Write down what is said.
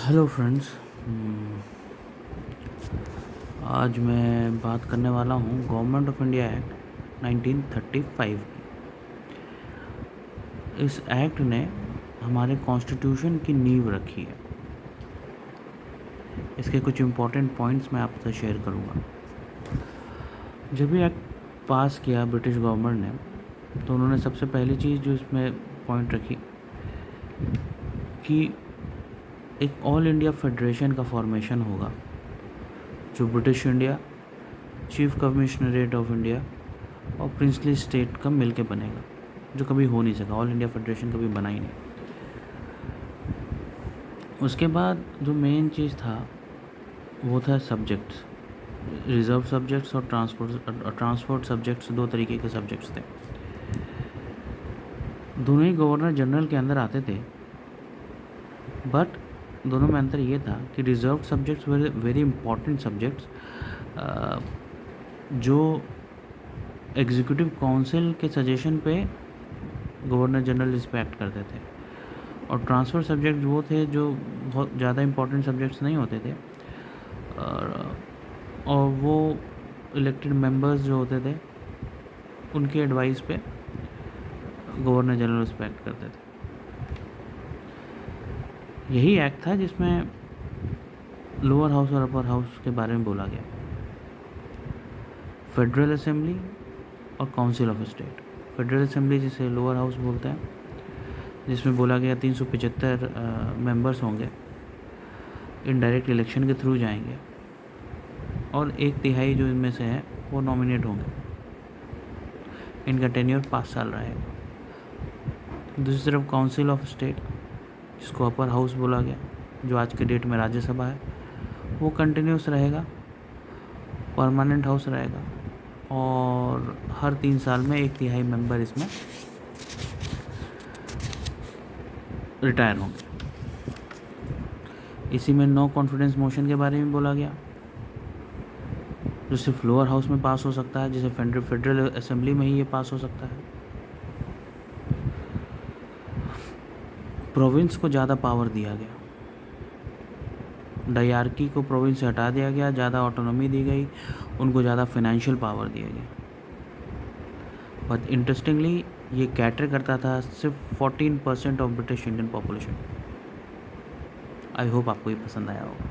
Hello friends. आज मैं बात करने वाला हूँ गवर्नमेंट ऑफ इंडिया एक्ट 1935 की। इस एक्ट ने हमारे कॉन्स्टिट्यूशन की नींव रखी है। इसके कुछ इम्पोर्टेंट पॉइंट्स मैं आपसे शेयर करूँगा। जब ये एक्ट पास किया ब्रिटिश गवर्नमेंट ने, तो उन्होंने सबसे पहली चीज़ जो इसमें पॉइंट रखी कि एक ऑल इंडिया फेडरेशन का फॉर्मेशन होगा, जो British India, chief commissionerate of India और प्रिंसली स्टेट का मिल के बनेगा, जो कभी हो नहीं सका। ऑल इंडिया फेडरेशन कभी बना ही नहीं। उसके बाद जो मेन चीज़ था वो था सब्जेक्ट्स। रिज़र्व सब्जेक्ट्स और ट्रांसपोर्ट सब्जेक्ट्स, दो तरीके के सब्जेक्ट्स थे। दोनों ही गवर्नर जनरल के अंदर आते थे, बट दोनों में अंतर ये था कि reserve subjects very important subjects जो एग्जीक्यूटिव काउंसिल के सजेशन पे गवर्नर जनरल इस पर एक्ट करते थे, और ट्रांसफ़र सब्जेक्ट वो थे जो बहुत ज़्यादा इंपॉर्टेंट सब्जेक्ट्स नहीं होते थे, और वो इलेक्टेड मेंबर्स जो होते थे उनकी एडवाइस पे गवर्नर जनरल इस पर एक्ट करते थे। यही एक्ट था जिसमें लोअर हाउस और अपर हाउस के बारे में बोला गया। फेडरल असेंबली और council of state. Federal assembly जिसे लोअर हाउस बोलते हैं, जिसमें बोला गया 375 मेंबर्स होंगे, इनडायरेक्ट इलेक्शन के थ्रू जाएंगे, और 1/3 जो इनमें से है वो नॉमिनेट होंगे। इनका टेन्योर 5 साल रहेगा। दूसरी तरफ काउंसिल ऑफ स्टेट, जिसको अपर हाउस बोला गया, जो आज के डेट में राज्यसभा है, वो कंटिन्यूस रहेगा, परमानेंट हाउस रहेगा, और हर 3 साल में 1/3 मेंबर इसमें रिटायर होंगे। इसी में नो कॉन्फिडेंस मोशन के बारे में बोला गया, जो सिर्फ लोअर हाउस में पास हो सकता है, जिसे फेडरल असेंबली में ही ये पास हो सकता है। प्रोविंस को ज़्यादा पावर दिया गया, डायरकी को प्रोविंस से हटा दिया गया, ज़्यादा ऑटोनॉमी दी गई, उनको ज़्यादा फाइनेंशियल पावर दिया गया। बट इंटरेस्टिंगली ये कैटर करता था सिर्फ 14% of British Indian population. I hope आपको ये पसंद आया होगा।